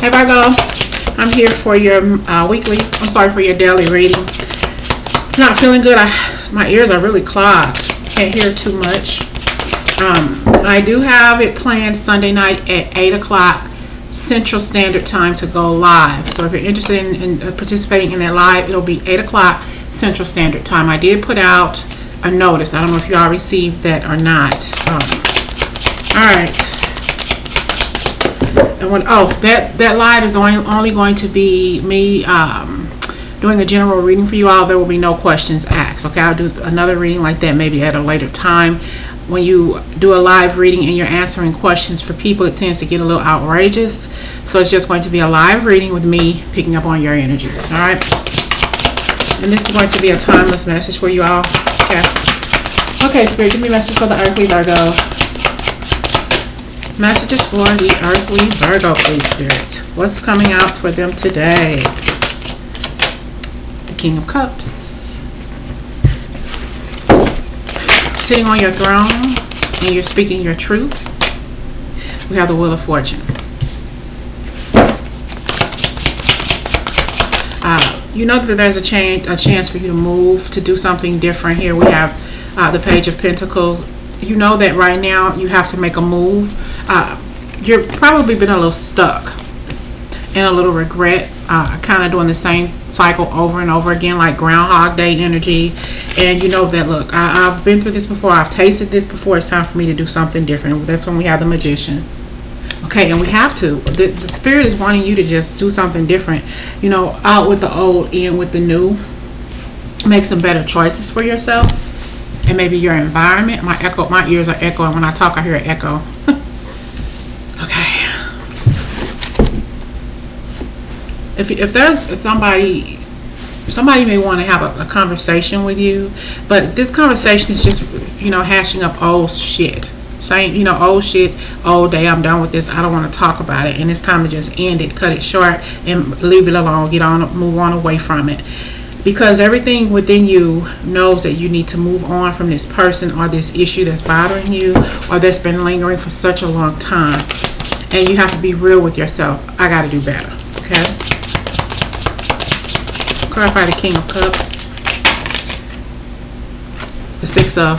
Hey Virgo, I'm here for your for your daily reading. Not feeling good. My ears are really clogged. Can't hear too much. I do have it planned Sunday night at 8 o'clock Central Standard Time to go live. So if you're interested in participating in that live, it'll be 8 o'clock Central Standard Time. I did put out a notice. I don't know if you all received that or not. Alright. That live is only going to be me doing a general reading for you all. There will be no questions asked. Okay, I'll do another reading like that maybe at a later time. When you do a live reading and you're answering questions for people, it tends to get a little outrageous. So it's just going to be a live reading with me picking up on your energies. Alright? And this is going to be a timeless message for you all. Okay, Spirit, give me a message for the earthly Virgo. Messages for the earthly Virgo, please, Spirit. What's coming out for them today? The King of Cups. Sitting on your throne and you're speaking your truth. We have the Wheel of Fortune. You know that there's a chance for you to move, to do something different. Here we have the Page of Pentacles. You know that right now you have to make a move. You've probably been a little stuck and a little regret, kind of doing the same cycle over and over again, like Groundhog Day energy. And you know that, look, I've been through this before, I've tasted this before, it's time for me to do something different. That's when we have the Magician. Okay, and we have to. The Spirit is wanting you to just do something different. You know, out with the old, in with the new. Make some better choices for yourself. And maybe your environment. My ears are echoing. When I talk, I hear an echo. Okay. If there's somebody may want to have a conversation with you, but this conversation is just, hashing up old shit. Saying, old shit, old day, I'm done with this, I don't want to talk about it, and it's time to just end it, cut it short, and leave it alone, move on away from it. Because everything within you knows that you need to move on from this person or this issue that's bothering you or that's been lingering for such a long time. And you have to be real with yourself. I got to do better. Okay? Clarify the King of Cups. The Six of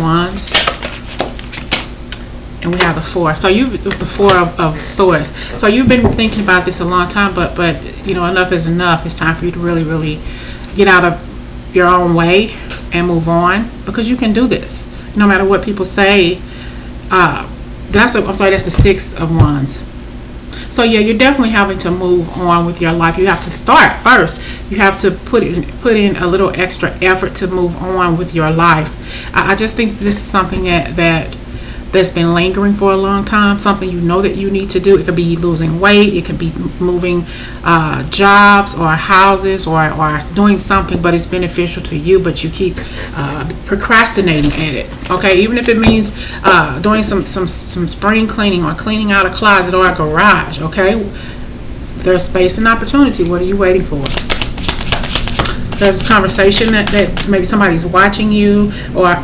Wands. And we have the Four. So the Four of Swords. So you've been thinking about this a long time, but enough is enough. It's time for you to really get out of your own way and move on, because you can do this no matter what people say. That's the Six of Wands. So yeah, you're definitely having to move on with your life. You have to start first. You have to put in a little extra effort to move on with your life. I just think this is something that's been lingering for a long time, something that you need to do. It could be losing weight, it could be moving jobs or houses or doing something, but it's beneficial to you, but you keep procrastinating at it. Okay, even if it means doing some spring cleaning or cleaning out a closet or a garage. Okay, there's space and opportunity. What are you waiting for? There's a conversation that maybe somebody's watching you, or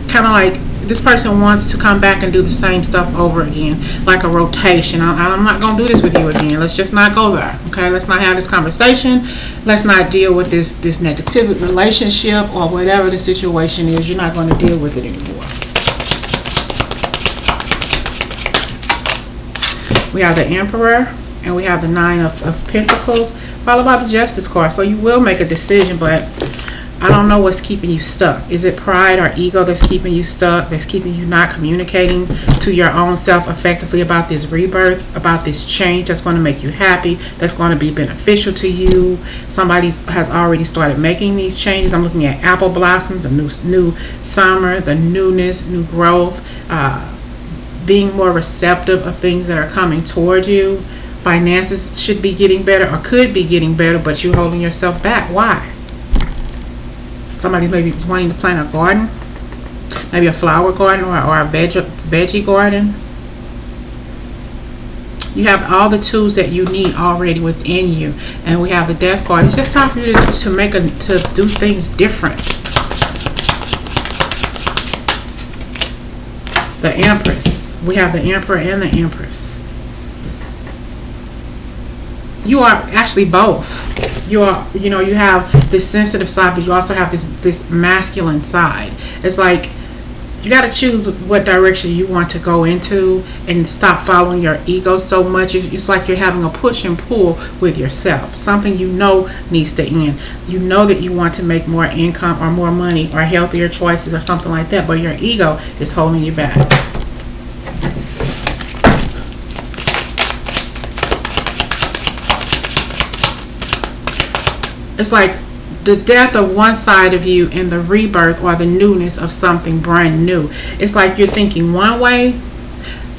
kind of like, this person wants to come back and do the same stuff over again, like a rotation. I'm not going to do this with you again. Let's just not go there. Okay, let's not have this conversation. Let's not deal with this negative relationship or whatever the situation is. You're not going to deal with it anymore. We have the Emperor and we have the Nine of Pentacles, followed by the Justice card. So you will make a decision, but I don't know what's keeping you stuck. Is it pride or ego that's keeping you stuck, that's keeping you not communicating to your own self effectively about this rebirth, about this change that's going to make you happy, that's going to be beneficial to you? Somebody has already started making these changes. I'm looking at apple blossoms, a new summer, the newness, new growth, being more receptive of things that are coming towards you. Finances should be getting better or could be getting better, but you're holding yourself back. Why? Somebody's maybe wanting to plant a garden, maybe a flower garden or a veggie garden. You have all the tools that you need already within you, and we have the Death card. It's just time for you to do things different. The Empress. We have the Emperor and the Empress. you are actually both. You are, you know, you have this sensitive side, but you also have this masculine side. It's like you got to choose what direction you want to go into and stop following your ego so much. It's like you're having a push and pull with yourself. Something you know needs to end. You know that you want to make more income or more money or healthier choices or something like that, but your ego is holding you back. It's like the death of one side of you and the rebirth or the newness of something brand new. It's like you're thinking one way,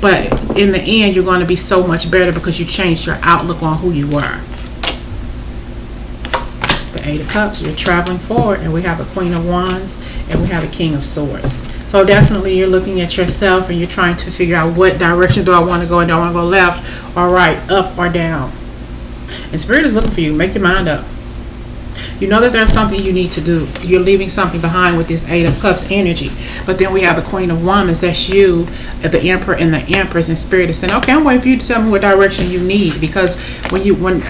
but in the end you're going to be so much better because you changed your outlook on who you were. The Eight of Cups, you're traveling forward, and we have a Queen of Wands and we have a King of Swords. So definitely you're looking at yourself and you're trying to figure out what direction do I want to go, and do I want to go left or right, up or down. And Spirit is looking for you. Make your mind up. You know that there's something you need to do. You're leaving something behind with this Eight of Cups energy. But then we have the Queen of Wands. That's you, the Emperor and the Empress, and Spirit is saying, okay, I'm waiting for you to tell me what direction you need, because when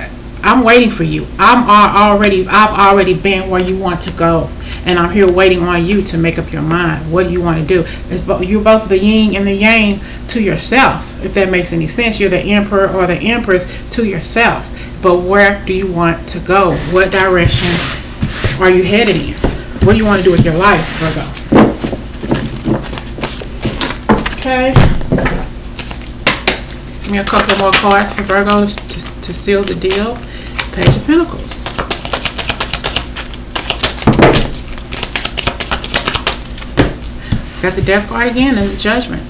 I'm waiting for you, I've already been where you want to go, and I'm here waiting on you to make up your mind. What do you want to do? You're both the yin and the yang to yourself, if that makes any sense. You're the Emperor or the Empress to yourself. But where do you want to go? What direction are you headed in? What do you want to do with your life, Virgo? Okay. Give me a couple more cards for Virgo to seal the deal. Page of Pentacles. Got the Death card again and the Judgment.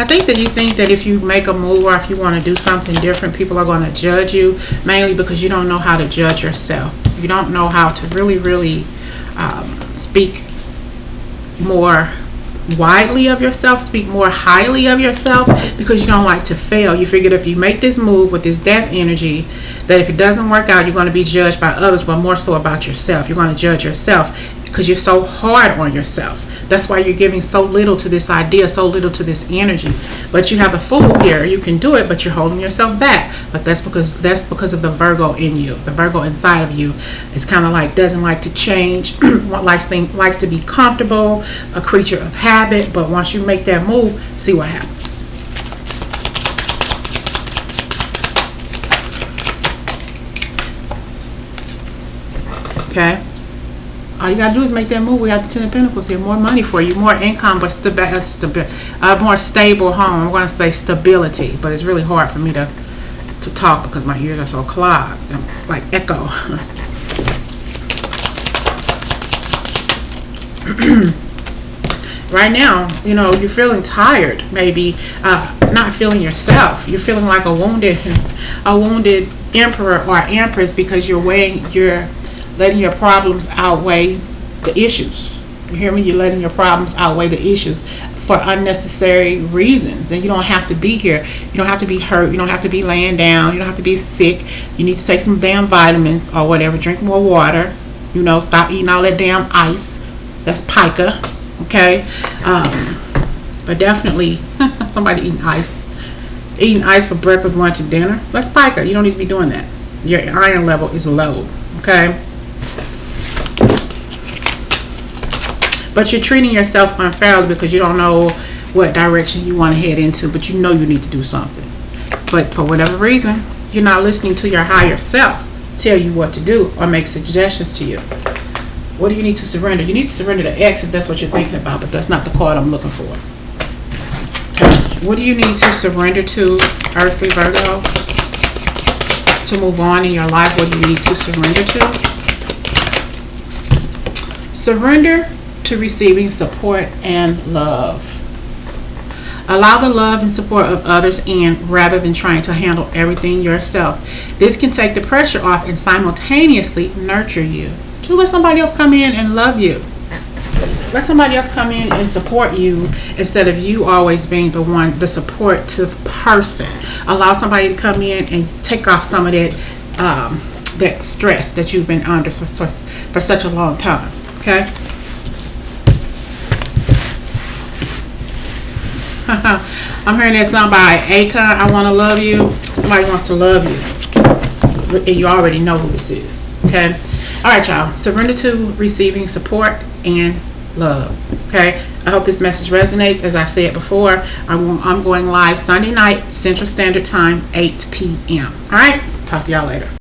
I think that you think that if you make a move or if you want to do something different, people are going to judge you, mainly because you don't know how to judge yourself. You don't know how to really speak more widely of yourself, speak more highly of yourself, because you don't like to fail. You figured if you make this move with this death energy, that if it doesn't work out, you're going to be judged by others, but more so about yourself. You're going to judge yourself because you're so hard on yourself. That's why you're giving so little to this idea, so little to this energy. But you have the Fool here. You can do it, but you're holding yourself back. But that's because of the Virgo in you. The Virgo inside of you is kind of like, doesn't like to change, likes to be comfortable, a creature of habit. But once you make that move, see what happens. Okay. All you gotta do is make that move. We have the Ten of Pentacles here. More money for you, more income, but more stable home. I'm gonna say stability, but it's really hard for me to talk because my ears are so clogged, like echo. Right now, you know, you're feeling tired. Maybe not feeling yourself. You're feeling like a wounded emperor or empress because you're letting your problems outweigh the issues. You hear me? You're letting your problems outweigh the issues for unnecessary reasons. And you don't have to be here. You don't have to be hurt. You don't have to be laying down. You don't have to be sick. You need to take some damn vitamins or whatever. Drink more water. You know, stop eating all that damn ice. That's pica. Okay? But definitely, somebody eating ice. Eating ice for breakfast, lunch, and dinner. That's pica. You don't need to be doing that. Your iron level is low. Okay? But you're treating yourself unfairly because you don't know what direction you want to head into, but you know you need to do something. But for whatever reason, you're not listening to your higher self tell you what to do or make suggestions to you. What do you need to surrender? You need to surrender to X if that's what you're thinking about, but that's not the card I'm looking for. Okay. What do you need to surrender to, Earthly Virgo, to move on in your life? What do you need to surrender to? Surrender to receiving support and love. Allow the love and support of others in rather than trying to handle everything yourself. This can take the pressure off and simultaneously nurture you. To let somebody else come in and love you. Let somebody else come in and support you instead of you always being the supportive person. Allow somebody to come in and take off some of that stress that you've been under for such a long time. Okay? I'm hearing that song by Akon, I Want to Love You. Somebody wants to love you. and you already know who this is. Okay. All right, y'all. Surrender to receiving support and love. Okay. I hope this message resonates. As I said before, I'm going live Sunday night, Central Standard Time, 8 p.m. All right. Talk to y'all later.